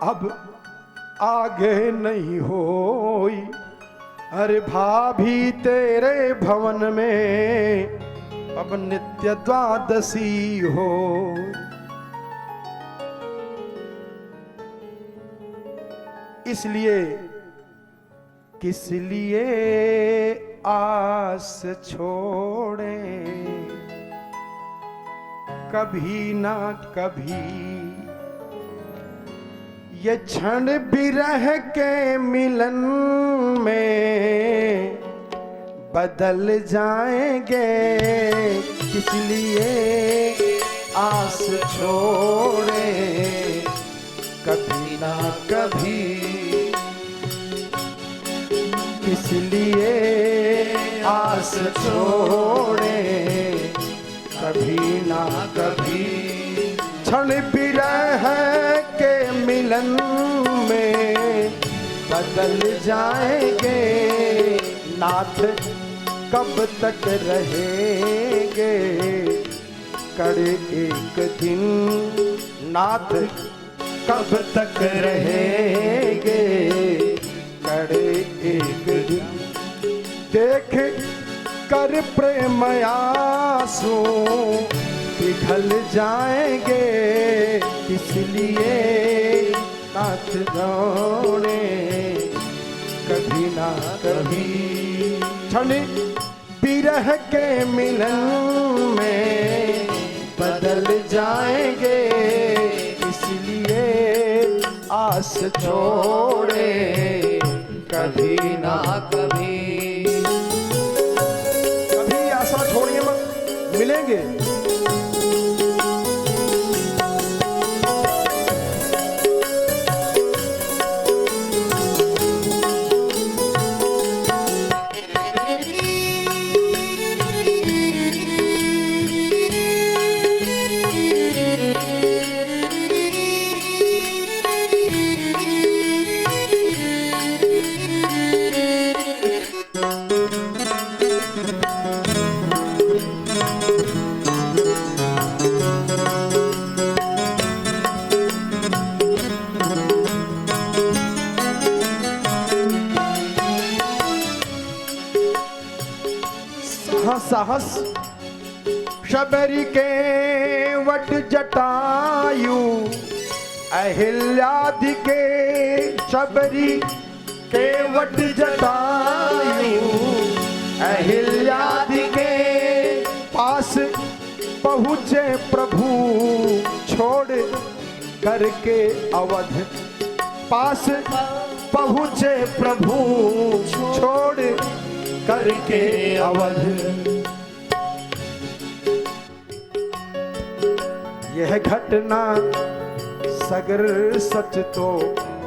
अब आगे नहीं होई। अरे भाभी तेरे भवन में अब नित्य द्वादशी हो। इसलिए किस लिए आस छोड़े, कभी ना कभी ये क्षण विरह के मिलन में बदल जाएंगे। किस लिए आस छोड़े, कभी ना कभी किस लिए आस छोड़े, कभी ना कभी क्षण विरह के मिलन में बदल जाएंगे। नाथ कब तक रहेंगे, कड़े एक दिन नाथ कब तक रहेंगे, कड़े एक दिन देख कर प्रेम आंसू पिघल जाएंगे। इसलिए नाथ दौड़े, कभी ना कभी क्षण विरह के मिलन में बदल जाएंगे। इसलिए आस छोड़े, कभी ना कभी। कभी आशा छोड़िए मत, मिलेंगे। साहस शबरी के वट जटायु, अहिल्यादि के शबरी के वट जटायु, अहिल्यादि के पास पहुँचे प्रभु छोड़ करके अवध। पास पहुँचे प्रभु छोड़ करके अवध। यह घटना सगर सच तो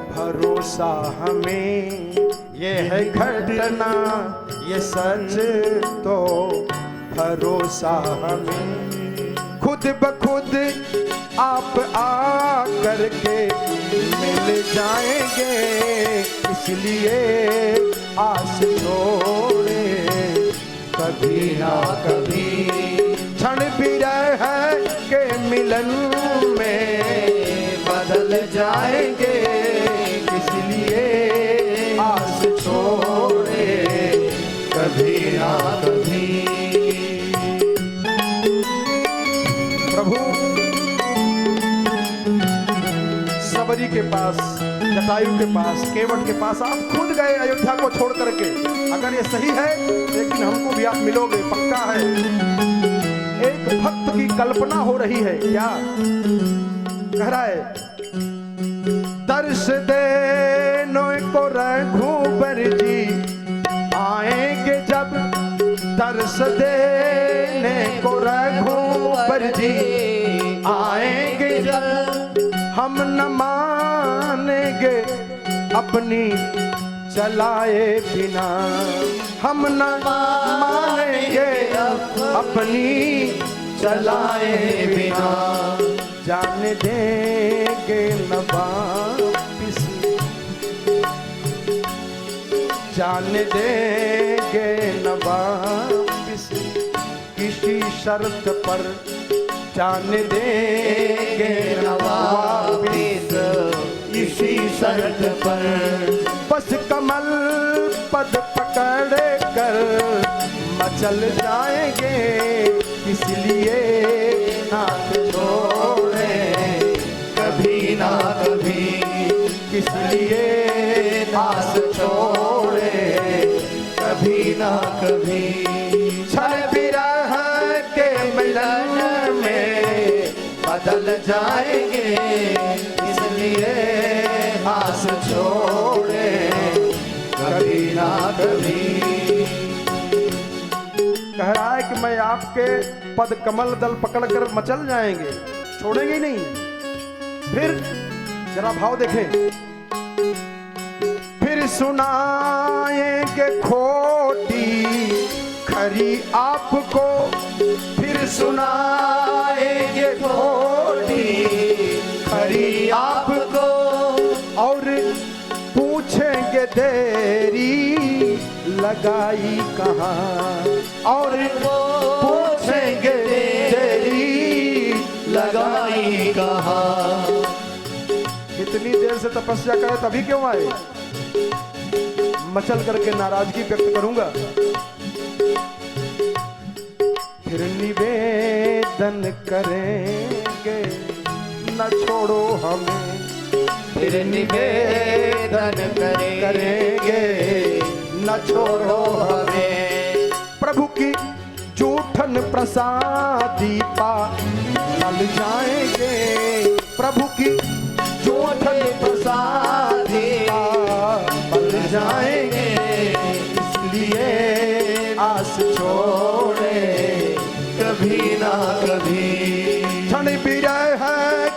भरोसा हमें, यह घटना ये सच तो भरोसा हमें। खुद ब खुद आप आ करके मिल जाएंगे। इसलिए आस छोड़े, कभी ना कभी क्षण विरह के मिलन में बदल जाएंगे। इसलिए आस छोड़े, कभी ना कभी। प्रभु सबरी के पास, जटायु के पास, केवट के पास आप खुद गए अयोध्या को छोड़ करके। अगर ये सही है लेकिन हमको भी आप मिलोगे, पक्का है। एक भक्त की कल्पना हो रही है, क्या कह रहा है? दर्श देने को रघुबर जी आएंगे जब, दर्श देने को रघुबर जी आएंगे जब, हम न मानेंगे अपनी चलाए बिना, हम न मानेंगे अपनी चलाए बिना। जान देंगे न वापिस, जान देंगे न वापिस किसी शर्त पर, जान देंगे न वापिस किसी शर्त पर। बस कमल पद पकड़ कर मचल जाएंगे, इसलिए हाथ छोड़े कभी ना कभी, इसलिए आस छोड़े कभी ना कभी। क्षण विरह के मिलन में बदल जाएंगे, इसलिए आस छोड़े कभी ना कभी। कह रहा है कि मैं आपके पद कमल दल पकड़कर मचल जाएंगे, छोड़ेंगे ही नहीं। फिर जरा भाव देखें, फिर सुनाएंगे खोटी खरी आपको, फिर सुनाएंगे खोटी खरी आपको, और पूछेंगे देरी लगाई कहाँ, और पूछेंगे देरी लगाई कहाँ। इतनी देर से तपस्या करे तभी क्यों आए? मचल करके नाराजगी व्यक्त करूंगा। फिर निवेदन करेंगे न छोड़ो हमें, फिर निवेदन करेंगे न छोड़ो हमें। प्रभु की जूठन प्रसादी पा लल जाएंगे, प्रभु की जूठन प्रसादी बल जाएंगे, इसलिए आस छोड़े कभी ना कभी। क्षण विरह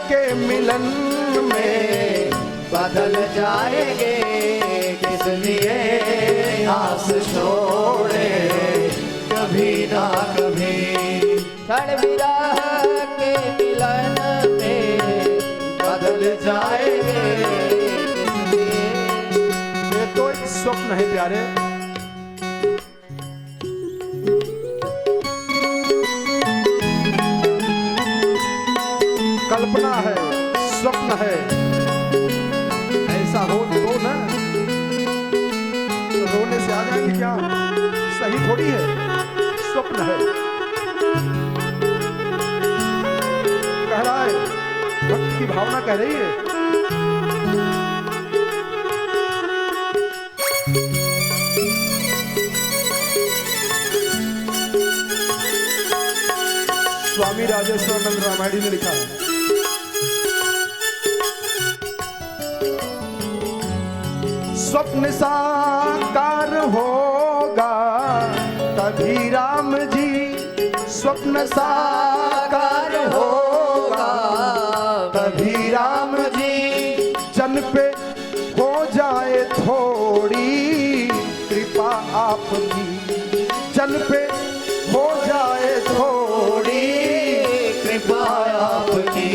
के मिलन में बदल जाएंगे, इसलिए आस छोड़े कभी ना कभी। क्षण विरह के मिलन में बदल जाएंगे। ये तो एक स्वप्न है प्यारे। कल्पना है, स्वप्न है। ऐसा हो तो ना रोने से आ जाएंगे क्या? सही थोड़ी है, स्वप्न है। कह रहा है, भक्त की भावना कह रही है। स्वामी राजेश्वरानंद रामायणी ने लिखा है, स्वप्न साकार होगा तभी राम जी, स्वप्न साकार होगा तभी राम जी। जन पे हो जाए थोड़ी कृपा आपकी, जन पे हो जाए थोड़ी कृपा आपकी।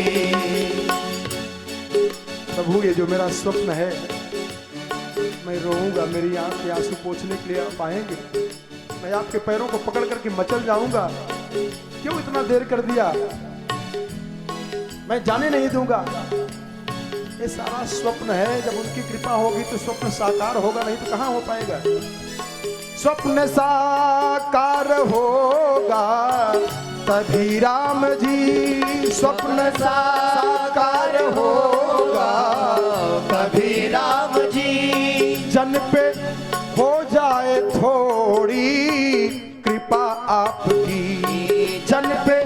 प्रभु ये जो मेरा स्वप्न है, मैं रोऊंगा, मेरी आंख के आंसू पोंछने के लिए आप आएंगे, मैं आपके पैरों को पकड़ करके मचल जाऊंगा। क्यों इतना देर कर दिया? मैं जाने नहीं दूंगा। ये सारा स्वप्न है, जब उनकी कृपा होगी तो स्वप्न साकार होगा, नहीं तो कहां हो पाएगा। स्वप्न साकार होगा तभी राम जी, स्वप्न साकार होगा तभी राम जी। जन पे हो जाए थोड़ी कृपा आपकी, जन पे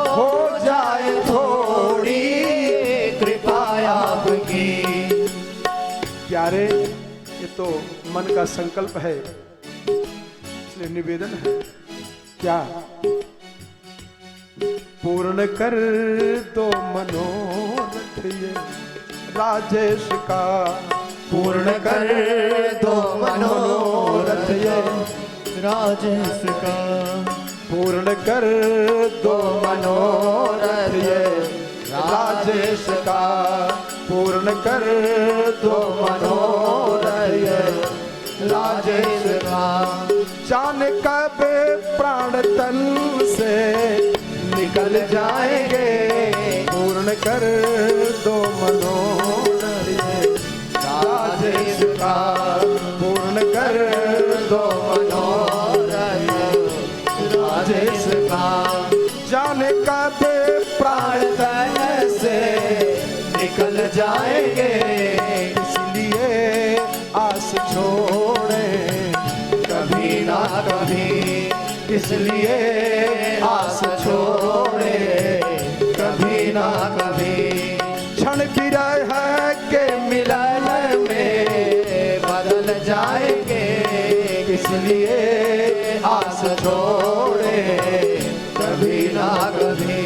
हो जाए थोड़ी कृपा आपकी। प्यारे, ये तो मन का संकल्प है, इसलिए निवेदन है क्या? पूर्ण कर दो मनोरथ ये राजेश का, पूर्ण कर दो मनोरथ ये राजेश का। पूर्ण कर दो मनोरथ ये राजेश का, पूर्ण कर दो मनोरथ ये राजेश का। जाने कब प्राण तन से निकल जाएंगे, पूर्ण कर दो मनोरथ ये इसलिए आस छोड़े कभी ना कभी। क्षण भी है के मिलन में बदल जाएंगे, इसलिए आस छोड़े कभी ना कभी।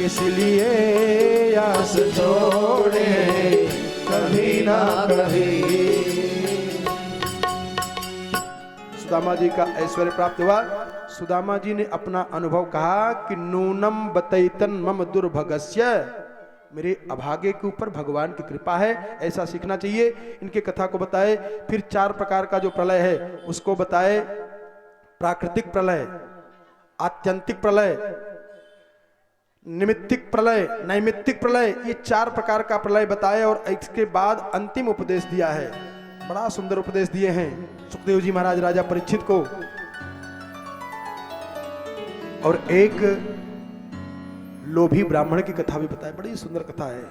इसलिए आस छोड़े कभी ना कभी। सुदामा जी का ऐश्वर्य प्राप्त हुआ। सुदामा जी ने अपना अनुभव कहा कि नूनम बतैतन मम दुर्भगस्य, मेरे अभागे के ऊपर भगवान की कृपा है, ऐसा सीखना चाहिए। इनके कथा को बताए। फिर 4 प्रकार का जो प्रलय है उसको बताए। प्राकृतिक प्रलय, आत्यंतिक प्रलय, निमित्तिक प्रलय, नैमित्तिक प्रलय, ये 4 प्रकार का प्रलय बताए। और इसके बाद अंतिम उपदेश दिया है। बड़ा सुंदर उपदेश दिए हैं सुखदेव जी महाराज राजा परीक्षित को। और एक लोभी ब्राह्मण की कथा भी बताई, बड़ी सुंदर कथा है।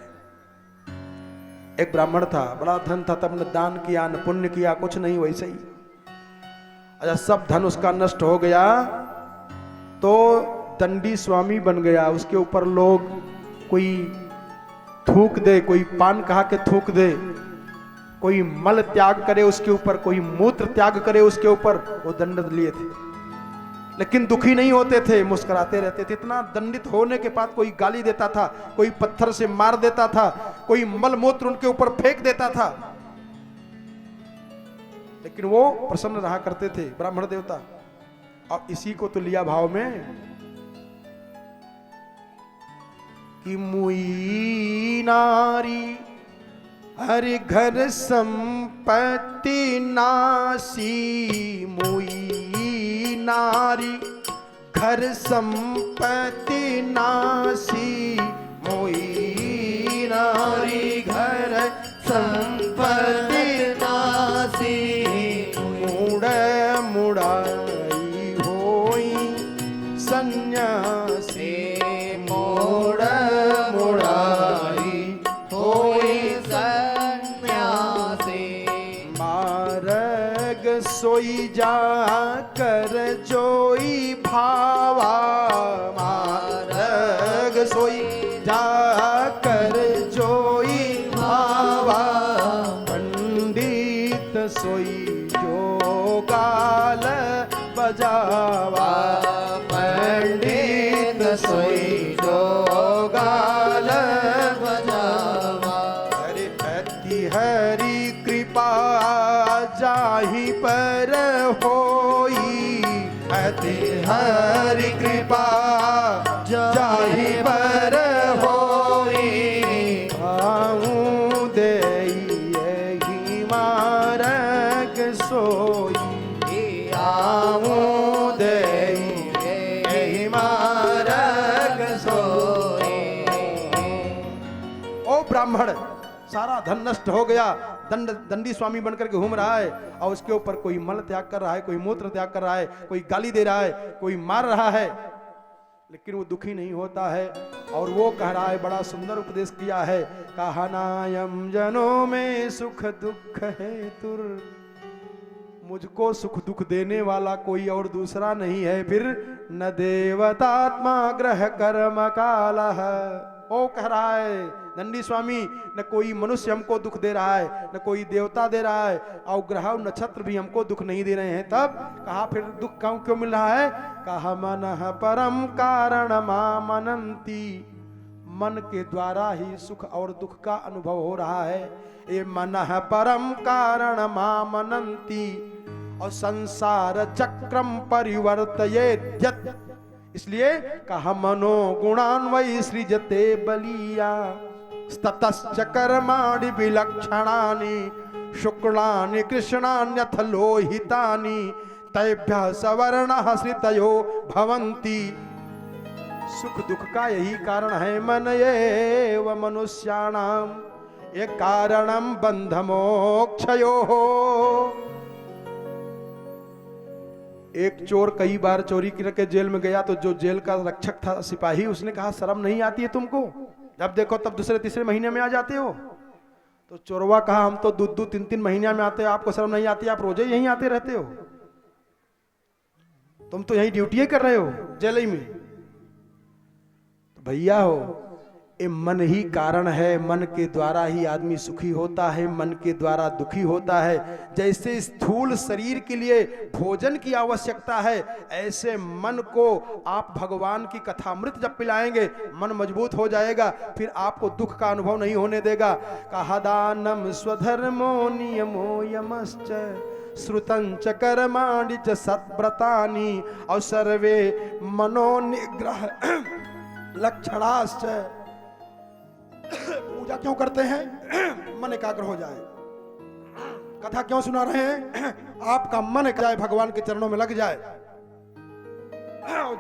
एक ब्राह्मण था, बड़ा धन था, तब न दान किया न पुण्य किया, कुछ नहीं, वैसे ही। अच्छा, सब धन उसका नष्ट हो गया तो दंडी स्वामी बन गया। उसके ऊपर लोग कोई थूक दे, कोई पान कहा के थूक दे, कोई मल त्याग करे उसके ऊपर, कोई मूत्र त्याग करे उसके ऊपर, वो दंड लिए थे। लेकिन दुखी नहीं होते थे, मुस्कुराते रहते थे। इतना दंडित होने के बाद कोई गाली देता था, कोई पत्थर से मार देता था, कोई मल मूत्र उनके ऊपर फेंक देता था, लेकिन वो प्रसन्न रहा करते थे ब्राह्मण देवता। अब इसी को तो लिया भाव में कि मुई नारी हरि घर संपत्ति नासी, मुई नारी घर संपत्ति नासी, मुई नारी घर संपत्ति नासी। मुड़ मुड़ाई होई सन्यासी, मोड़ मुड़ाई होई सन्यासी। मार्ग सोई जा कर जोई भावा, मार्ग सोई जा कर जोई भावा, पंडित सोई जो गाल बजावा, पंडित सोई जो गाल बजावा। हरि अति हरि कृपा जाहि पर होई, अति हरि कृपा जाहि पर होई, आऊं देई एहि मार्ग सोई, आऊं देई एहि मार्ग सोई। ओ ब्राह्मण, सारा धन नष्ट हो गया, दंडी स्वामी बनकर के घूम रहा है, और उसके ऊपर कोई मल त्याग कर रहा है, कोई मूत्र त्याग कर रहा है, कोई गाली दे रहा है, कोई मार रहा है, लेकिन वो दुखी नहीं होता है। और वो कह रहा है, बड़ा सुंदर उपदेश किया है, कहा नायम जनों में सुख दुख है तुर, मुझको सुख दुख देने वाला कोई और दूसरा नहीं है। फिर न देवतात्मा ग्रह कर्म काला है। वो कह रहा है दंडी स्वामी, न कोई मनुष्य हमको दुख दे रहा है, न कोई देवता दे रहा है, और ग्रह नक्षत्र भी हमको दुख नहीं दे रहे हैं। तब कहा फिर दुख क्यों मिल रहा है? कहा मन परम कारण मनंती, मन के द्वारा ही सुख और दुख का अनुभव हो रहा है। ये मन परम कारण मनंती, और संसार चक्रम परिवर्तयेद्यत्, इसलिए कहा मनो गुणान्वयी सृजते बलिया, ततश्च कर्माणि विलक्षणानि, शुक्लानि कृष्णान्यथ लोहितानि, तैभ्यः सवर्णः श्रितयो भवन्ति। सुख दुख का यही कारण है। मन एव मनुष्याणाम ये कारणम बंध मोक्षयोः। एक चोर कई बार चोरी करके जेल में गया, तो जो जेल का रक्षक था सिपाही, उसने कहा शर्म नहीं आती है तुमको? जब देखो तब दूसरे तीसरे महीने में आ जाते हो। तो चोरवा कहा हम तो 2-2 3-3 महीने में आते हैं, आपको शर्म नहीं आती? आप रोजे यहीं आते रहते हो। तुम तो यही ड्यूटी कर रहे हो जेल में। तो भैया हो, ये मन ही कारण है, मन के द्वारा ही आदमी सुखी होता है, मन के द्वारा दुखी होता है। जैसे स्थूल शरीर के लिए भोजन की आवश्यकता है, ऐसे मन को आप भगवान की कथामृत जब पिलाएंगे मन मजबूत हो जाएगा, फिर आपको दुख का अनुभव नहीं होने देगा। कहा दानम स्वधर्मो नियमो यमश्च श्रुतंच कर्माणि च सत्व्रतानि और सर्वे मनोनिग्रह लक्षणाश्च। पूजा क्यों करते हैं? मन एकाग्र हो जाए। कथा क्यों सुना रहे हैं? आपका मन एक जाए, भगवान के चरणों में लग जाए।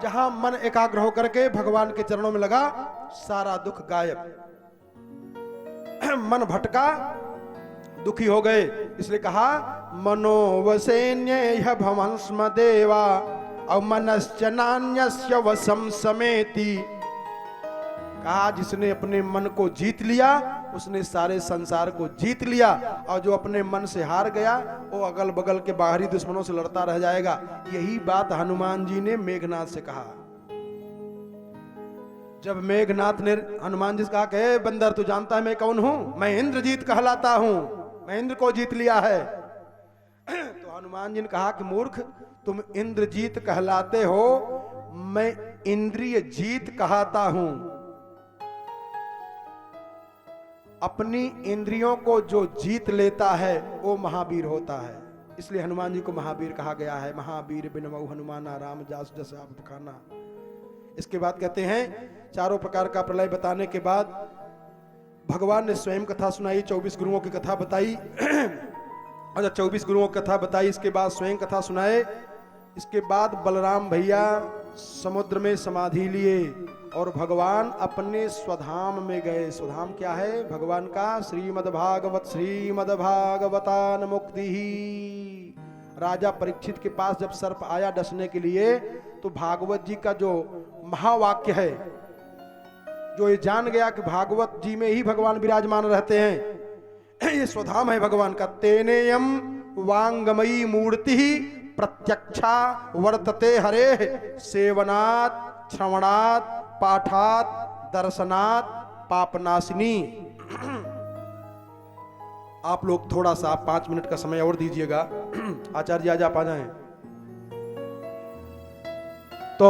जहां मन एकाग्र होकर के भगवान के चरणों में लगा, सारा दुख गायब। मन भटका, दुखी हो गए, इसलिए कहा मनोवसेन्य भवंस्म देवा और मनश्च नान्यस्य वशं समेति। कहा जिसने अपने मन को जीत लिया उसने सारे संसार को जीत लिया, और जो अपने मन से हार गया वो अगल बगल के बाहरी दुश्मनों से लड़ता रह जाएगा। यही बात हनुमान जी ने मेघनाथ से कहा। जब मेघनाथ ने हनुमान जी से कहा कि बंदर तू जानता है मैं कौन हूं? मैं इंद्रजीत कहलाता हूं, मैं इंद्र को जीत लिया है। तो हनुमान जी ने कहा कि मूर्ख, तुम इंद्रजीत कहलाते हो, मैं इंद्रिय जीत कहता हूं। अपनी इंद्रियों को जो जीत लेता है वो महावीर होता है। इसलिए हनुमान जी को महावीर कहा गया है। महावीर बिनमऊ हनुमाना राम जास जस आप बखाना। इसके बाद कहते हैं चारों प्रकार का प्रलय बताने के बाद भगवान ने स्वयं कथा सुनाई, 24 गुरुओं की कथा बताई। अच्छा 24 गुरुओं की कथा बताई, इसके बाद स्वयं कथा सुनाए। इसके बाद बलराम भैया समुद्र में समाधि लिए और भगवान अपने स्वधाम में गए। स्वधाम क्या है? भगवान का श्रीमद्भागवतान मुक्ति ही। राजा परीक्षित के पास जब सर्प आया डसने के लिए, तो भागवत जी का जो महावाक्य है, जो ये जान गया कि भागवत जी में ही भगवान विराजमान रहते हैं, ये स्वधाम है भगवान का। तेनेयम वांगमयी मूर्ति प्रत्यक्षा वर्तते हरे सेवनात् श्रवणात् पाठात दर्शनात् पापनाशिनी। आप लोग थोड़ा सा 5 मिनट का समय और दीजिएगा। आचार्य जी आज आप आ जाएं। तो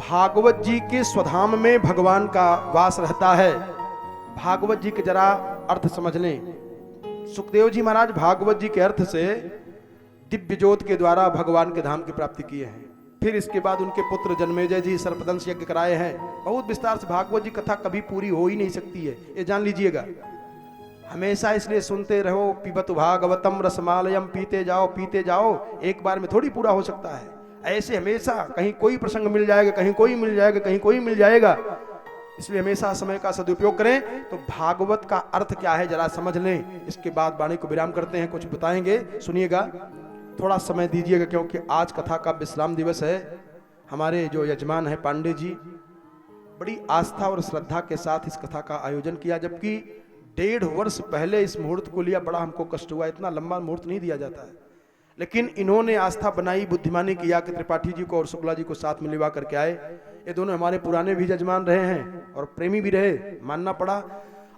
भागवत जी के स्वधाम में भगवान का वास रहता है। भागवत जी के जरा अर्थ समझ लें। सुखदेव जी महाराज भागवत जी के अर्थ से दिव्य ज्योत के द्वारा भगवान के धाम की प्राप्ति किए हैं। फिर इसके बाद उनके पुत्र जन्मेजय जी सर्पदंश यज्ञ कराए हैं। बहुत विस्तार से भागवत जी कथा कभी पूरी हो ही नहीं सकती है, ये जान लीजिएगा। हमेशा इसलिए सुनते रहो, पिबत भागवतम रसमालयम, पीते जाओ, एक बार में थोड़ी पूरा हो सकता है। ऐसे हमेशा कहीं कोई प्रसंग मिल जाएगा, कहीं कोई मिल जाएगा, कहीं कोई मिल जाएगा। इसलिए हमेशा समय का सदुपयोग करें। तो भागवत का अर्थ क्या है जरा समझ लें, इसके बाद वाणी को विराम करते हैं। कुछ बताएंगे, सुनिएगा, थोड़ा समय दीजिएगा, क्योंकि आज कथा का विश्राम दिवस है। हमारे जो यजमान है पांडे जी, बड़ी आस्था और श्रद्धा के साथ इस कथा का आयोजन किया, जबकि 1.5 वर्ष पहले इस मुहूर्त को लिया। बड़ा हमको कष्ट हुआ, इतना लंबा मुहूर्त नहीं दिया जाता है, लेकिन इन्होंने आस्था बनाई, बुद्धिमानी किया कि त्रिपाठी जी को और शुक्ला जी को साथ में लिवा करके आए। ये दोनों हमारे पुराने भी यजमान रहे हैं और प्रेमी भी रहे, मानना पड़ा।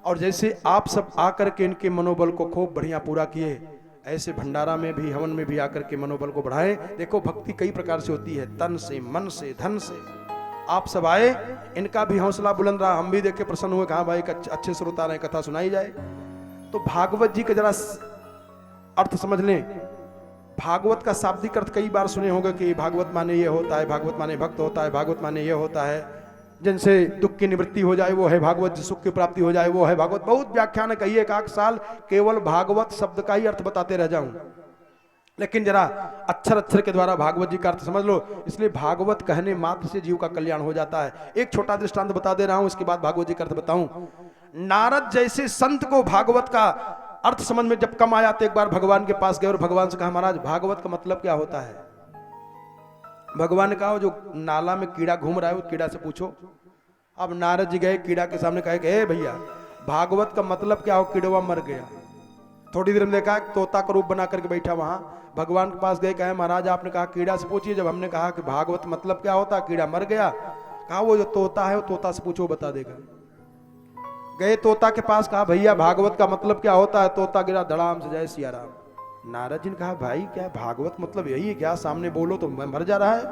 और जैसे आप सब आकर के इनके मनोबल को खूब बढ़िया पूरा किए, ऐसे भंडारा में भी, हवन में भी आकर के मनोबल को बढ़ाएं। देखो भक्ति कई प्रकार से होती है, तन से, मन से, धन से। आप सब आए, इनका भी हौसला बुलंद रहा, हम भी देख के प्रसन्न हुए, कहा भाई अच्छे श्रोता रहे, कथा सुनाई जाए। तो भागवत जी का जरा अर्थ समझ लें। भागवत का शाब्दिक अर्थ कई बार सुने होंगे कि भागवत माने ये होता है, भागवत माने भक्त होता है, भागवत माने ये होता है, जिनसे दुख की निवृत्ति हो जाए वो है भागवत, सुख की प्राप्ति हो जाए वो है भागवत। बहुत व्याख्यान है, कही 1 साल केवल भागवत शब्द का ही अर्थ बताते रह जाऊं, लेकिन जरा अक्षर अक्षर के द्वारा भागवत जी का अर्थ समझ लो। इसलिए भागवत कहने मात्र से जीव का कल्याण हो जाता है। एक छोटा दृष्टांत बता दे रहा हूं, इसके बाद भागवत जी का अर्थ बताऊं। नारद जैसे संत को भागवत का अर्थ समझ में जब कम आया तो एक बार भगवान के पास गए और भगवान से कहा, महाराज भागवत का मतलब क्या होता है? भगवान ने कहा, जो नाला में कीड़ा घूम रहा है उस कीड़ा से पूछो। अब नारद जी गए कीड़ा के सामने, कहे कि हे भैया भागवत का मतलब क्या हो? कीड़वा मर गया। थोड़ी देर में देखा एक तोता का रूप बना करके बैठा वहां, भगवान के पास गए, कहे महाराज आपने कहा कीड़ा से पूछिए। जब हमने कहा कि भागवत मतलब क्या होता, कीड़ा मर गया, कहा वो जो तोता है वो तोता से पूछो बता देगा। गए तोता के पास, कहा भैया भागवत का मतलब क्या होता है। तोता गिरा धड़ाम से, जय सिया राम। नारद जी ने कहा भाई क्या भागवत मतलब यही है क्या, सामने बोलो तो मर जा रहा है।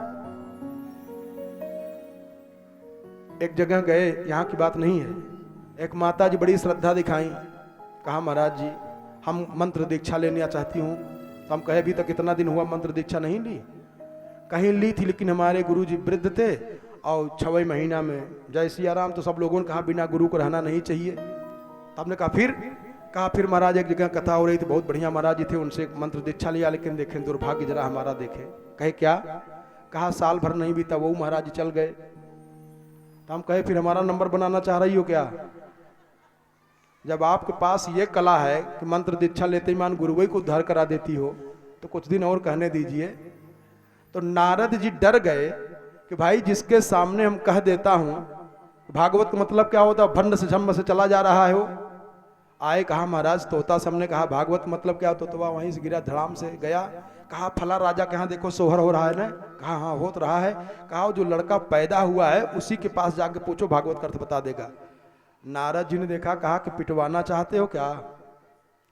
एक जगह गए, यहाँ की बात नहीं है, एक माता जी बड़ी श्रद्धा दिखाई, कहा महाराज जी हम मंत्र दीक्षा लेना चाहती हूँ। तो हम कहे अभी तक कितना दिन हुआ मंत्र दीक्षा नहीं ली। कहीं ली थी लेकिन हमारे गुरु जी वृद्ध थे और 6वें महीना में जय सिया राम। तो सब लोगों ने कहा बिना गुरु को रहना नहीं चाहिए। तो हमने कहा फिर महाराज एक जगह कथा हो रही थी, बहुत बढ़िया महाराज जी थे, उनसे मंत्र दीक्षा लिया, लेकिन देखें दुर्भाग्य जरा हमारा देखे। कहे क्या, कहा साल भर नहीं बीता वो महाराज जी चल गए। तो हम कहे फिर हमारा नंबर बनाना चाह रही हो क्या। जब आपके पास ये कला है कि मंत्र दीक्षा लेते ही मान गुरुवई को उद्धार करा देती हो, तो कुछ दिन और कहने दीजिए। तो नारद जी डर गए कि भाई जिसके सामने हम कह देता हूं भागवत का मतलब क्या होता है, भंड से झम्म से चला जा रहा है वो। आए, कहा महाराज तोता से हमने कहा भागवत मतलब क्या होता, तो वह वहीं से गिरा धड़ाम से गया। कहा फला राजा के यहाँ देखो सोहर हो रहा है ना। कहा हाँ हो रहा है। कहा जो लड़का पैदा हुआ है उसी के पास जाके पूछो भागवत का अर्थ बता देगा। नारद जी ने देखा, कहा कि पिटवाना चाहते हो क्या,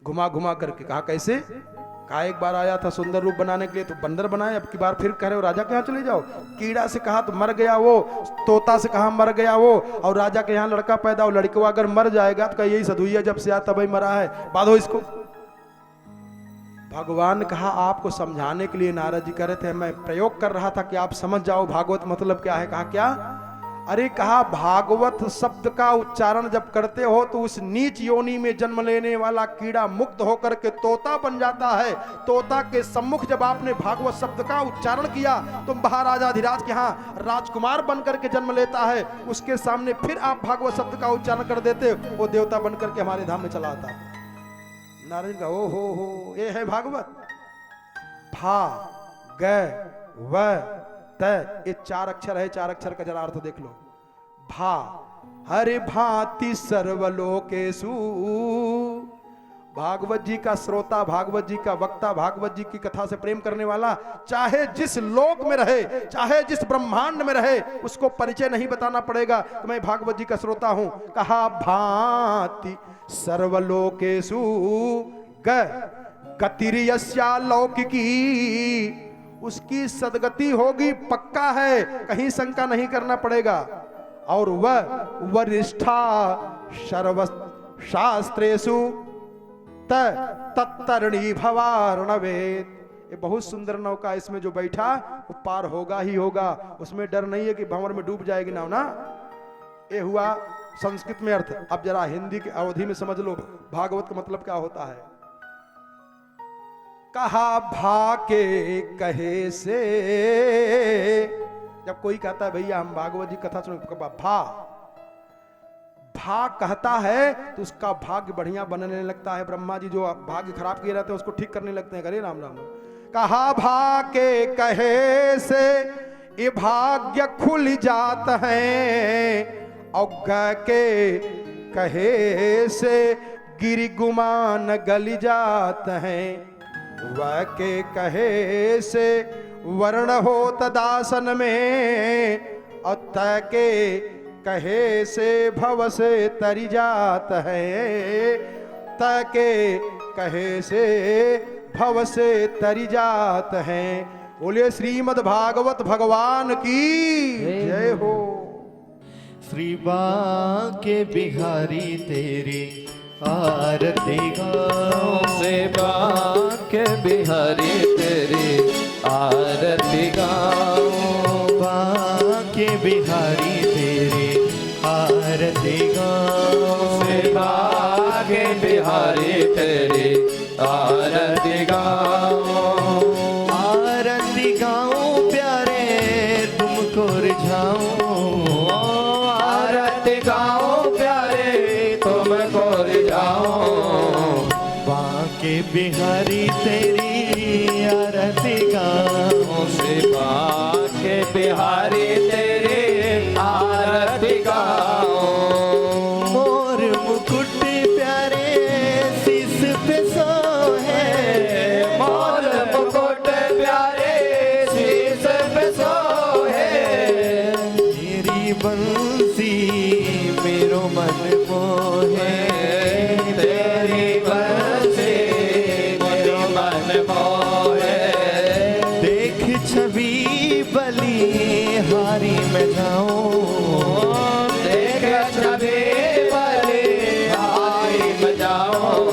घुमा घुमा करके। कहा कैसे, कहा एक बार आया था सुंदर रूप बनाने के लिए तो बंदर बनाए, अब की बार फिर कह रहे हो राजा के यहाँ चले जाओ। कीड़ा से कहा तो मर गया वो, तोता से कहा मर गया वो, और राजा के यहाँ लड़का पैदा हो, लड़के अगर मर जाएगा तो यही सदुइया जब से आया तभी मरा है, बांधो इसको। भगवान ने कहा आपको समझाने के लिए नारद जी कह रहे थे, मैं प्रयोग कर रहा था कि आप समझ जाओ भागवत मतलब क्या है। कहा क्या, अरे कहा भागवत शब्द का उच्चारण जब करते हो तो उस नीच योनि में जन्म लेने वाला कीड़ा मुक्त होकर के तोता बन जाता है। तोता के सम्मुख जब आपने भागवत शब्द का उच्चारण किया तो महाराजाधिराज के यहाँ राजकुमार बन करके जन्म लेता है। उसके सामने फिर आप भागवत शब्द का उच्चारण कर देते, वो देवता बन करके हमारे धाम में चला आता। नारायण का ओ हो ये है भागवत। भा ग व त, ये 4 अक्षर है, 4 अक्षर का जरा अर्थ देख लो। भा, हरे भांति सर्वलोकेषु, भागवत जी का श्रोता, भागवत जी का वक्ता, भागवत जी की कथा से प्रेम करने वाला चाहे जिस लोक में रहे, चाहे जिस ब्रह्मांड में रहे, उसको परिचय नहीं बताना पड़ेगा कि मैं भागवत जी का श्रोता हूं। कहा भांति सर्वलोकेषु गतिर्यस्या लौकिकी, उसकी सदगति होगी पक्का है, कहीं शंका नहीं करना पड़ेगा। और वह वरिष्ठा सर्व शास्त्रेषु तत्तरणी भवार्णवेद, ये बहुत सुंदर नौका, इसमें जो बैठा वो पार होगा ही होगा, उसमें डर नहीं है कि भंवर में डूब जाएगी नाव ना। ये हुआ संस्कृत में अर्थ। अब जरा हिंदी की अवधि में समझ लो भागवत का मतलब क्या होता है। कहा भा के कहे से, जब कोई कहता है भैया हम भागवत जी कथा सुनो, भा कहता है तो उसका भाग्य बढ़िया बनने लगता है। ब्रह्मा जी जो भाग्य खराब किए रहते हैं उसको ठीक करने लगते हैं। करे राम राम। कहा भा के कहे से ये भाग्य खुल जात है, और ग के कहे से गिरि गुमान गल जात है, वह के कहे से वर्ण हो तदासन में, और त के कहे से भव से तरी जात है, त के कहे से भव से तरी जात है। बोलिए श्रीमद् भागवत भगवान की जय हो। श्री बांके बिहारी तेरी आरती गाओ, से बांके बिहारी तेरी आरती गाओ, बांके बिहारी तेरी आरती गाओ, से बांके बिहारी तेरी आरती गाओ, आरती गाओ प्यारे तुमको रिझाऊं, आरती गाओ प्यारे तुमको रिझाओ, बांके बिहारी तेरी आरती गाओ, से बांके बिहारी तेरी आरती गाओ, मोर मुकुट प्यारे शीश पे सो बंसी मेरो मन मोहे, तेरी बंसी मेरे मन मोहे। देख छवि बली हारी में जाऊं, देख छवि बली हारी में जाऊं।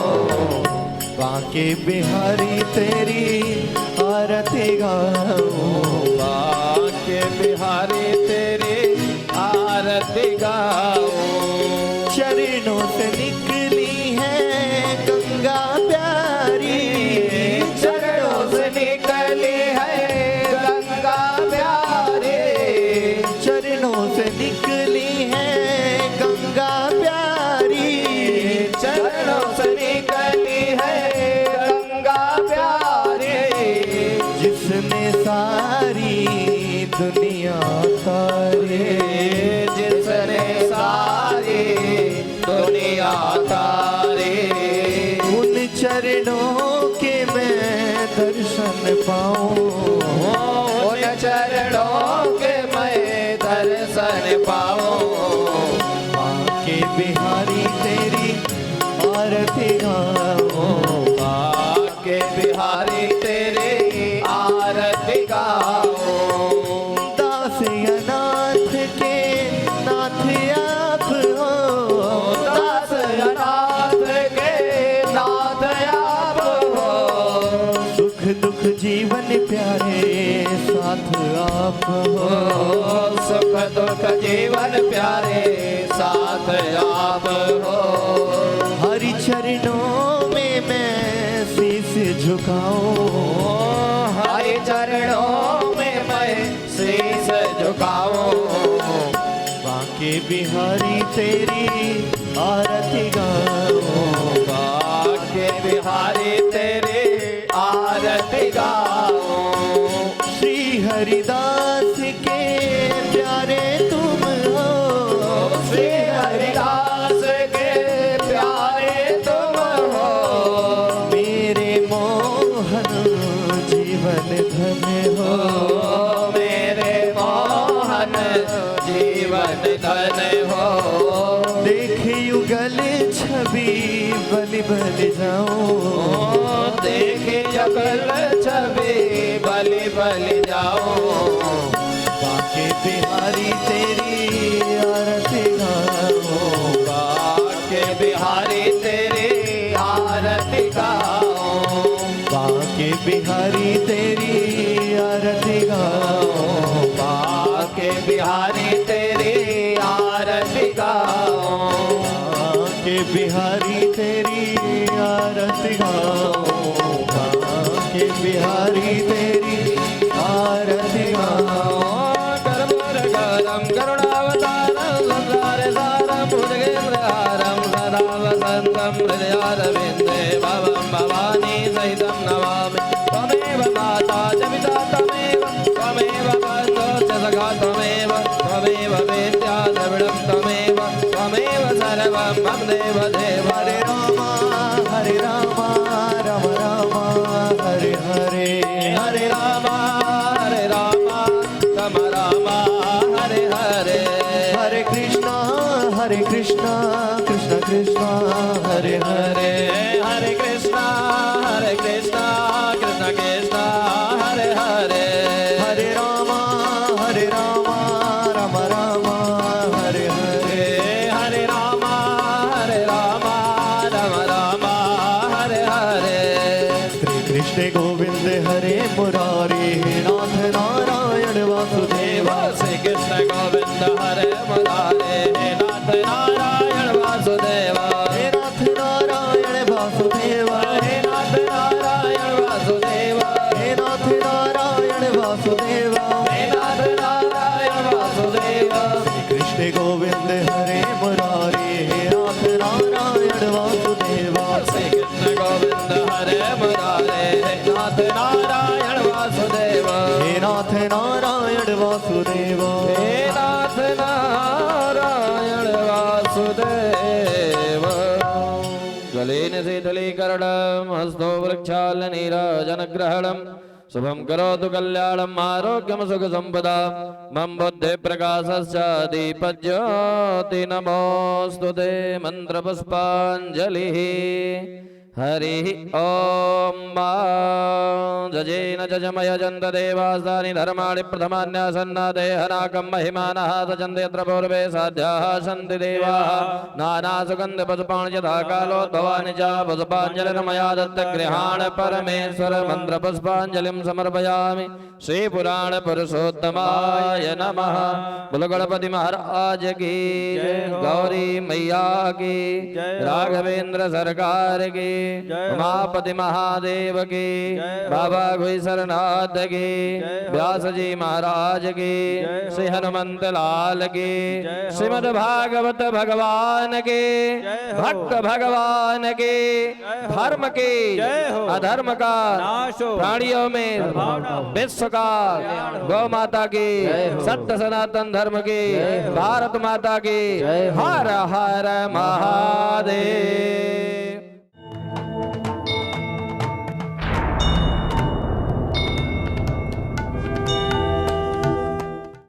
बांके बिहारी तेरी आरती गाऊं, बांके बिहारी तेरी आरती गाऊं। चरणों से निकली है गंगा प्यारी, चरणों से निकली है गंगा प्यारी। चरणों से निकली है गंगा प्यारी, चरणों से निकली है गंगा प्यारी। जिसने सारी दुनिया तारे, जिसने सारी दुनिया तारी। उन चरणों के मैं दर्शन पाऊं, उन चरणों के मैं दर्शन पाऊं। बांके बिहारी तेरी आरती गाऊं, बांके बिहारी तेरी आरती गाऊं। दास अनाथ के नाथ आप हो, दास अनाथ के नाथ आप हो। सुख दुख जीवन प्यारे साथ आप हो, सुख दुख जीवन प्यारे साथ आप हो। हरि चरणों में मैं शीश झुकाऊं, हरि चरणों में मैं शीश झुकाऊं। बांके बिहारी तेरी आरती गाऊं, बांके बिहारी तेरी आरती गाऊं। श्री हरिदास के प्यारे तुम हो, श्री हरिदास के प्यारे तुम हो। मेरे मोहन जीवन धन्य हो, मेरे मोहन जीवन धन हो। देख युगल छवि बलि बलि जाऊं, देखे जगल छवि बलि बलि जाऊं। बांके बिहारी तेरी आरती गाऊं, बांके बिहारी तेरी आरती गाऊं। बांके बिहारी तेरी आरती गाऊं, बांके बिहारी तेरी आरती गाऊं। बांके बिहारी तेरी आरती गाऊं, बांके बिहारी तेरी आरती गाऊं। कर्मूर गरम करुणावतारम संसार सारम भुजगेन्द्रहारम सदा वसन्तं हृदयारविन्दे भवं भवानी सहितं नमामि। त्वमेव माता च पिता त्वमेव, त्वमेव बन्धो च सखा त्वमेव, त्वमेव वेद्या द्रविडं त्वमेव, त्वमेव सर्वं मम देव देव। हरे रामा राम राम हरे हरे, हरे रामा राम रामा हरे हरे। हरे कृष्णा कृष्ण कृष्ण हरे हरे, हरे कृष्णा कृष्ण कृष्ण हरे हरे। हरे राम राम राम हरे हरे, हरे राम राम राम हरे हरे। श्री कृष्ण गोविंद हरे मुरारी, नाथ नारायण वासुदेव। श्री कृष्ण गोविंद हरे मुरारे, नाथ नारायण वासुदेव। हे नाथ नारायण वासुदेव, हे नाथ नारायण वासुदेव। हे नाथ नारायण वासुदेव। हे नाथ नारायण वासुदेव। श्री कृष्ण गोविंद हरे मुरारी, हे नाथ नारायण वासुदेव। श्री कृष्ण गोविंद हरे मुरारे, नाथ नारायण वासुदेव। हे नाथ नारायण वासुदेव। हे नाथ नारायण वासुदेव। गलेन शीतलीकरणं हस्तो वृक्षालनीराजनग्रहणं शुभं करोतु कल्याणम् आरोग्यं सुख संपदा मम बुद्धि प्रकाशश्च दीपज्योति नमोऽस्तु ते मन्त्रपुष्पाञ्जलिः हरिः ॐ जजेन जजमय जन्त देवास्तानि धर्माणि प्रथमान्यासन्नादे हनाकं महिमानः सजन्ते यत्र पूर्वे साध्याः सन्ति देवाः नानासुगन्धपुष्पाणि यथा कालोद्भवानि च पुष्पाञ्जलिर्मया दत्तगृहाण परमेश्वर मन्त्रपुष्पाञ्जलिं समर्पयामि श्रीपुराणपुरुषोत्तमाय नमः बोलो गणपति महाराज की गौरी मैया की राघवेंद्र सरकार की उमापति महादेव की बाबा घुईसरनाथ की व्यास जी महाराज की श्री हनुमंत लाल की श्रीमद् भागवत भगवान के भक्त भगवान के धर्म के अधर्म का प्राणियों में विश्व का गौ माता की सत्य सनातन धर्म की भारत माता की हर हर महादेव।